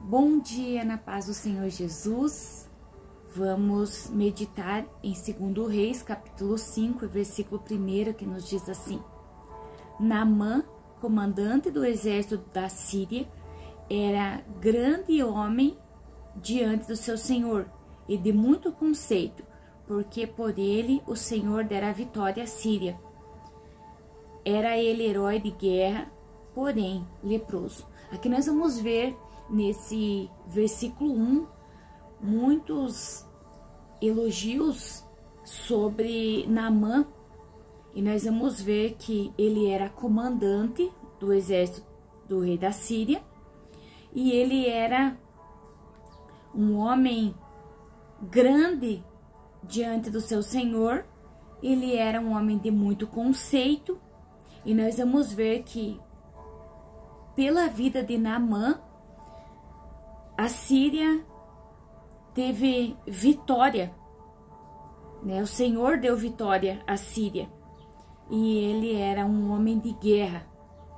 Bom dia na paz do Senhor Jesus. Vamos meditar em 2 Reis, capítulo 5, versículo 1, que nos diz assim: Naamã, comandante do exército da Síria, era grande homem diante do seu senhor e de muito conceito, porque por ele o Senhor dera a vitória à Síria. Era ele herói de guerra, porém leproso. Aqui nós vamos ver nesse versículo 1 muitos elogios sobre Naamã, e nós vamos ver que ele era comandante do exército do rei da Síria e ele era um homem grande diante do seu senhor. Ele era um homem de muito conceito, e nós vamos ver que pela vida de Naamã a Síria teve vitória, né? O Senhor deu vitória à Síria, e ele era um homem de guerra.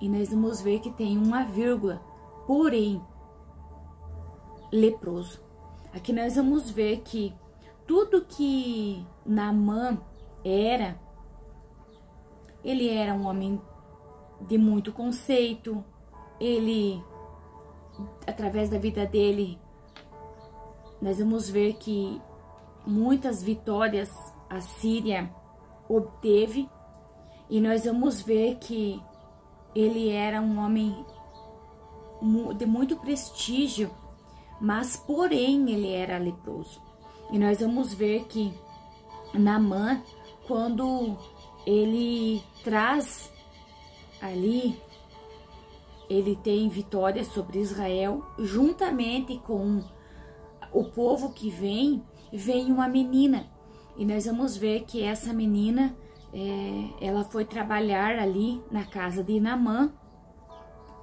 E nós vamos ver que tem uma vírgula, porém leproso. Aqui nós vamos ver que tudo que Naamã era, ele era um homem de muito conceito. Ele, através da vida dele, nós vamos ver que muitas vitórias a Síria obteve, e nós vamos ver que ele era um homem de muito prestígio, mas porém ele era leproso. E nós vamos ver que Naamã, quando ele traz ali, ele tem vitória sobre Israel, juntamente com o povo que vem uma menina. E nós vamos ver que essa menina, ela foi trabalhar ali na casa de Naamã,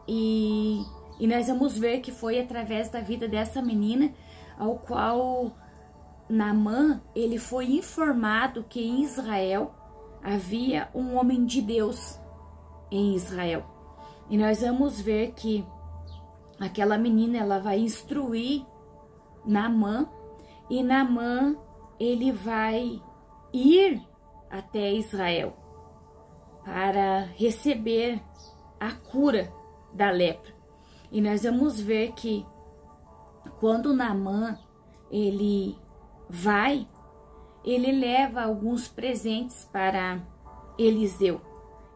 e nós vamos ver que foi através da vida dessa menina ao qual Naamã, ele foi informado que em Israel havia um homem de Deus em Israel. E nós vamos ver que aquela menina, ela vai instruir Naamã, e Naamã, ele vai ir até Israel para receber a cura da lepra. E nós vamos ver que quando Naamã, ele vai, ele leva alguns presentes para Eliseu.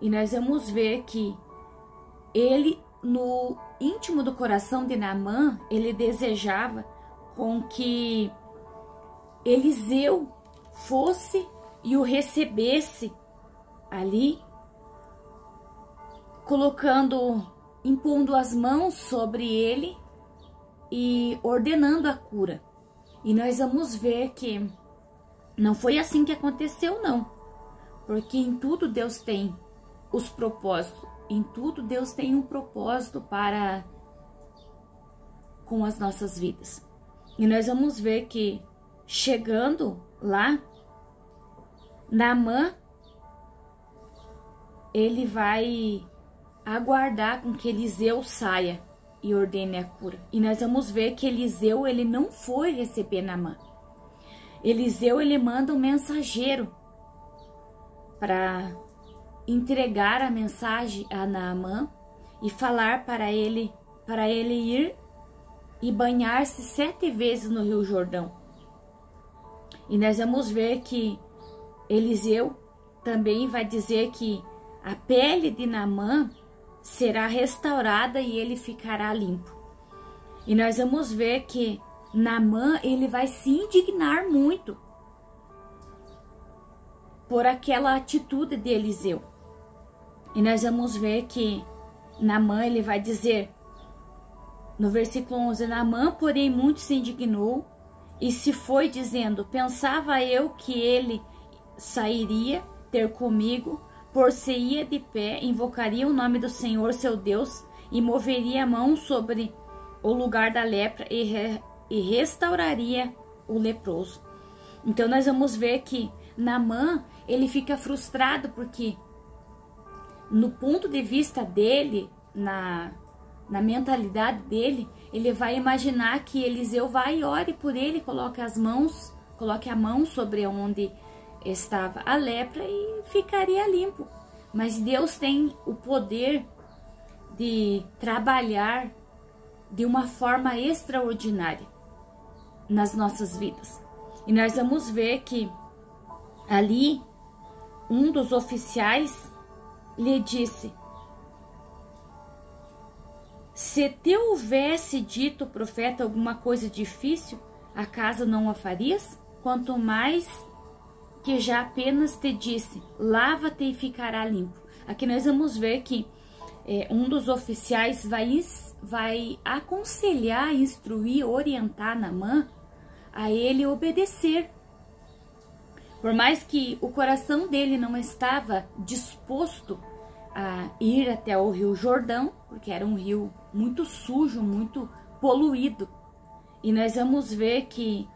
E nós vamos ver que ele, no íntimo do coração de Naamã, ele desejava com que Eliseu fosse e o recebesse ali, impondo as mãos sobre ele e ordenando a cura. E nós vamos ver que não foi assim que aconteceu, não. Porque em tudo Deus tem os propósitos. Em tudo Deus tem um propósito para com as nossas vidas. E nós vamos ver que chegando lá, Naamã, ele vai aguardar com que Eliseu saia e ordene a cura. E nós vamos ver que Eliseu, ele não foi receber Naamã. Eliseu, ele manda um mensageiro para entregar a mensagem a Naamã e falar para ele ir e banhar-se 7 vezes no Rio Jordão. E nós vamos ver que Eliseu também vai dizer que a pele de Naamã será restaurada e ele ficará limpo. E nós vamos ver que Naamã, ele vai se indignar muito por aquela atitude de Eliseu. E nós vamos ver que Naamã, ele vai dizer no versículo 11: Naamã, porém, muito se indignou e se foi, dizendo: pensava eu que ele sairia ter comigo, por-se-ia de pé, invocaria o nome do Senhor seu Deus e moveria a mão sobre o lugar da lepra e restauraria o leproso. Então nós vamos ver que Naamã, ele fica frustrado porque no ponto de vista dele, na mentalidade dele, ele vai imaginar que Eliseu vai e ore por ele, coloque a mão sobre onde estava a lepra e ficaria limpo. Mas Deus tem o poder de trabalhar de uma forma extraordinária nas nossas vidas. E nós vamos ver que ali um dos oficiais lhe disse: se te houvesse dito o profeta alguma coisa difícil, acaso não a farias? Quanto mais que já apenas te disse, lava-te e ficará limpo. Aqui nós vamos ver que um dos oficiais vai aconselhar, instruir, orientar Naamã a ele obedecer. Por mais que o coração dele não estava disposto a ir até o Rio Jordão, porque era um rio muito sujo, muito poluído. E nós vamos ver que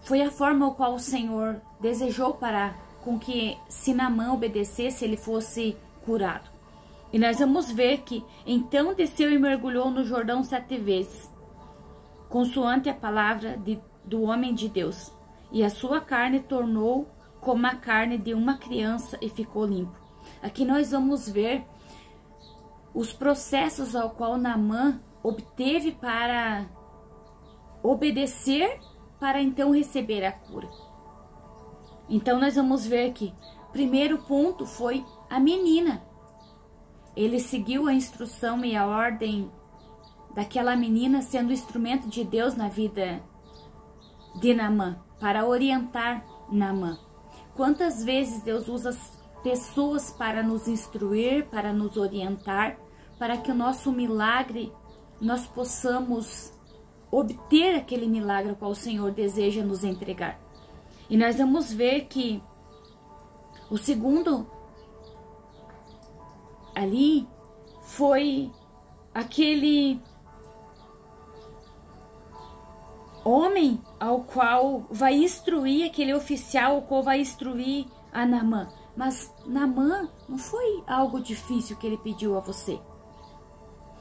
foi a forma qual o Senhor desejou para com que, se Naamã obedecesse, ele fosse curado. E nós vamos ver que então desceu e mergulhou no Jordão 7 vezes, consoante a palavra do homem de Deus. E a sua carne tornou como a carne de uma criança e ficou limpo. Aqui nós vamos ver os processos ao qual Naamã obteve para obedecer, para então receber a cura. Então nós vamos ver que o primeiro ponto foi a menina. Ele seguiu a instrução e a ordem daquela menina, sendo instrumento de Deus na vida de Naamã, para orientar Naamã. Quantas vezes Deus usa as pessoas para nos instruir, para nos orientar, para que o nosso milagre, nós possamos obter aquele milagre qual o Senhor deseja nos entregar. E nós vamos ver que o segundo ali foi aquele homem ao qual vai instruir, aquele oficial ao qual vai instruir a Naamã. Mas Naamã não foi algo difícil que ele pediu a você.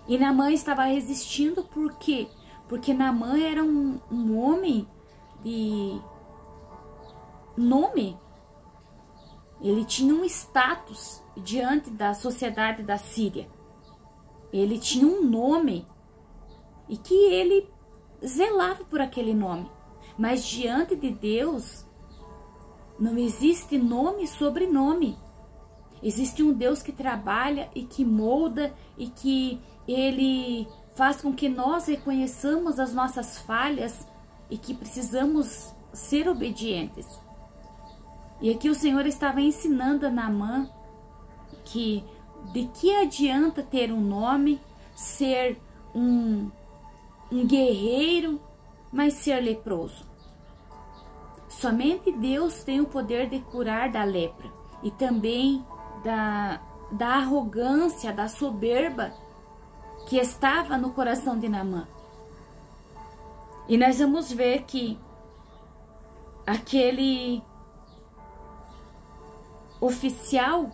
E Naamã estava resistindo por quê? Porque Naamã era um homem de nome. Ele tinha um status diante da sociedade da Síria. Ele tinha um nome e que ele zelava por aquele nome. Mas diante de Deus não existe nome e sobrenome. Existe um Deus que trabalha e que molda e que Ele faz com que nós reconheçamos as nossas falhas e que precisamos ser obedientes. E aqui o Senhor estava ensinando a Naamã que de que adianta ter um nome, ser um guerreiro, mas ser leproso. Somente Deus tem o poder de curar da lepra e também da arrogância, da soberba que estava no coração de Naamã. E nós vamos ver que aquele oficial,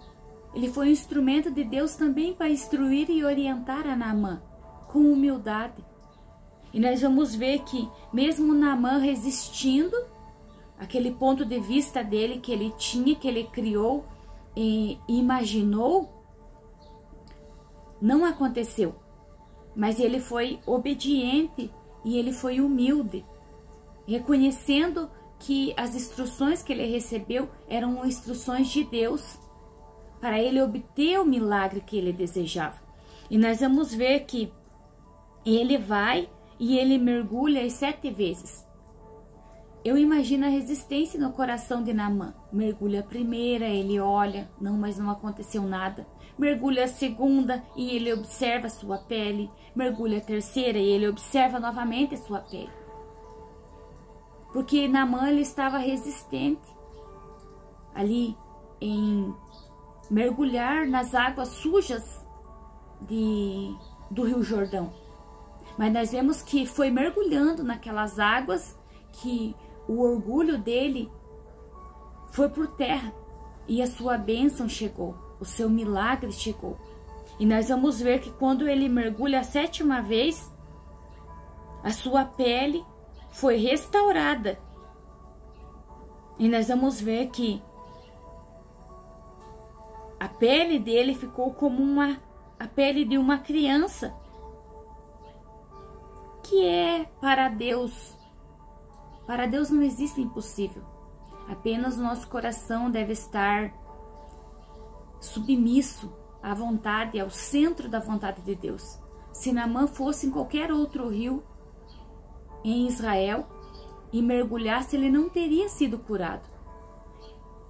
ele foi um instrumento de Deus também para instruir e orientar a Naamã com humildade. E nós vamos ver que mesmo Naamã resistindo, aquele ponto de vista dele que ele tinha, que ele criou e imaginou, não aconteceu. Mas ele foi obediente e ele foi humilde, reconhecendo que as instruções que ele recebeu eram instruções de Deus, para ele obter o milagre que ele desejava. E nós vamos ver que ele vai e ele mergulha 7 vezes. Eu imagino a resistência no coração de Naamã. Mergulha a primeira, ele olha, não, mas não aconteceu nada. Mergulha a segunda e ele observa a sua pele. Mergulha a terceira e ele observa novamente a sua pele. Porque Naamã, ele estava resistente ali em mergulhar nas águas sujas do Rio Jordão. Mas nós vemos que foi mergulhando naquelas águas que o orgulho dele foi por terra e a sua bênção chegou, o seu milagre chegou. E nós vamos ver que quando ele mergulha a 7ª vez, a sua pele foi restaurada. E nós vamos ver que a pele dele ficou como a pele de uma criança. Que é para Deus. Para Deus não existe impossível. Apenas o nosso coração deve estar submisso à vontade, ao centro da vontade de Deus. Se Naamã fosse em qualquer outro rio em Israel e mergulhasse, ele não teria sido curado.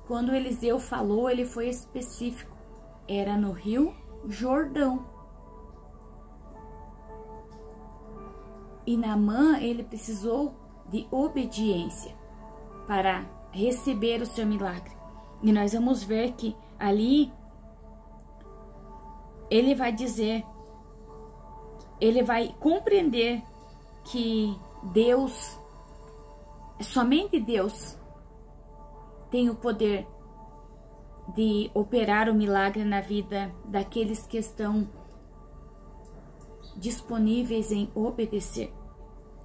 Quando Eliseu falou, ele foi específico. Era no rio Jordão. E Naamã, ele precisou de obediência para receber o seu milagre. E nós vamos ver que ali ele vai dizer, ele vai compreender que Deus, somente Deus, tem o poder de operar o milagre na vida daqueles que estão disponíveis em obedecer.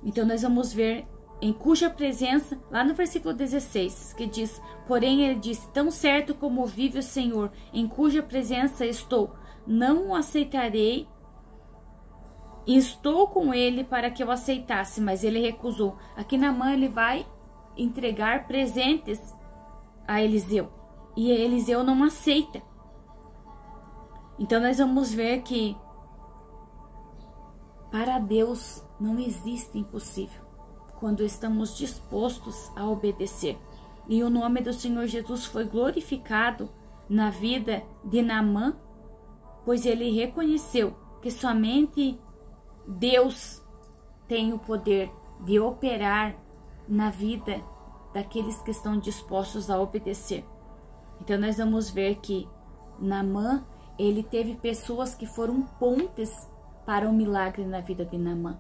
Então nós vamos ver em cuja presença, lá no versículo 16, que diz: porém ele disse, tão certo como vive o Senhor, em cuja presença estou, não o aceitarei. E estou com ele para que eu aceitasse, mas ele recusou. Aqui Naamã, ele vai entregar presentes a Eliseu, e Eliseu não aceita. Então nós vamos ver que para Deus não existe impossível quando estamos dispostos a obedecer. E o nome do Senhor Jesus foi glorificado na vida de Naamã, pois ele reconheceu que somente Deus tem o poder de operar na vida daqueles que estão dispostos a obedecer. Então nós vamos ver que Naamã, ele teve pessoas que foram pontes para o milagre na vida de Naamã.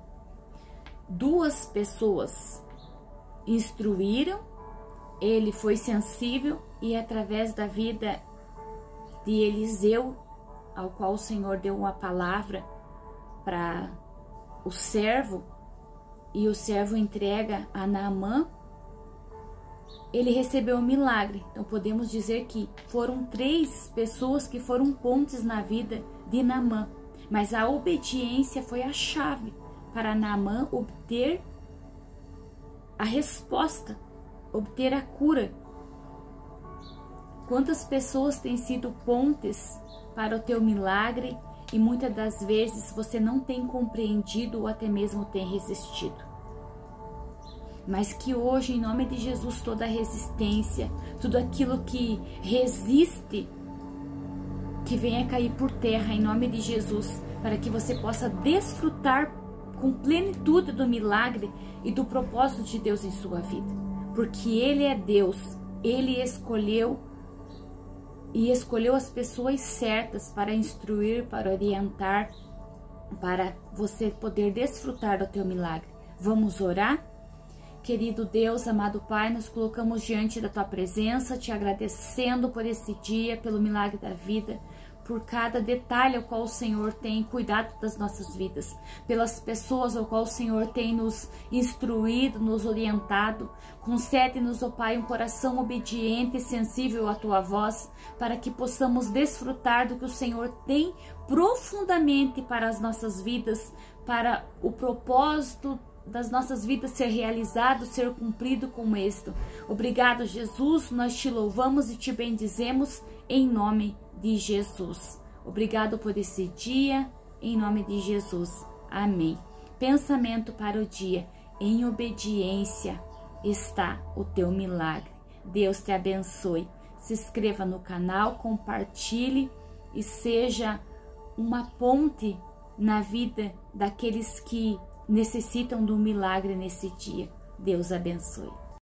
2 pessoas instruíram, ele foi sensível, e através da vida de Eliseu, ao qual o Senhor deu uma palavra para o servo, e o servo entrega a Naamã, ele recebeu um milagre. Então podemos dizer que foram 3 pessoas que foram pontes na vida de Naamã, mas a obediência foi a chave para Naamã obter a resposta, obter a cura. Quantas pessoas têm sido pontes para o teu milagre e muitas das vezes você não tem compreendido ou até mesmo tem resistido. Mas que hoje, em nome de Jesus, toda resistência, tudo aquilo que resiste, que venha cair por terra em nome de Jesus, para que você possa desfrutar com plenitude do milagre e do propósito de Deus em sua vida. Porque Ele é Deus, Ele escolheu e escolheu as pessoas certas para instruir, para orientar, para você poder desfrutar do teu milagre. Vamos orar? Querido Deus, amado Pai, nos colocamos diante da Tua presença, te agradecendo por esse dia, pelo milagre da vida, por cada detalhe ao qual o Senhor tem cuidado das nossas vidas, pelas pessoas ao qual o Senhor tem nos instruído, nos orientado. Concede-nos, ó Pai, um coração obediente e sensível à Tua voz, para que possamos desfrutar do que o Senhor tem profundamente para as nossas vidas, para o propósito das nossas vidas ser realizado, ser cumprido com êxito. Obrigado, Jesus, nós te louvamos e te bendizemos em nome de Jesus. Obrigado por esse dia, em nome de Jesus. Amém. Pensamento para o dia: em obediência está o teu milagre. Deus te abençoe. Se inscreva no canal, compartilhe e seja uma ponte na vida daqueles que necessitam do milagre nesse dia. Deus abençoe.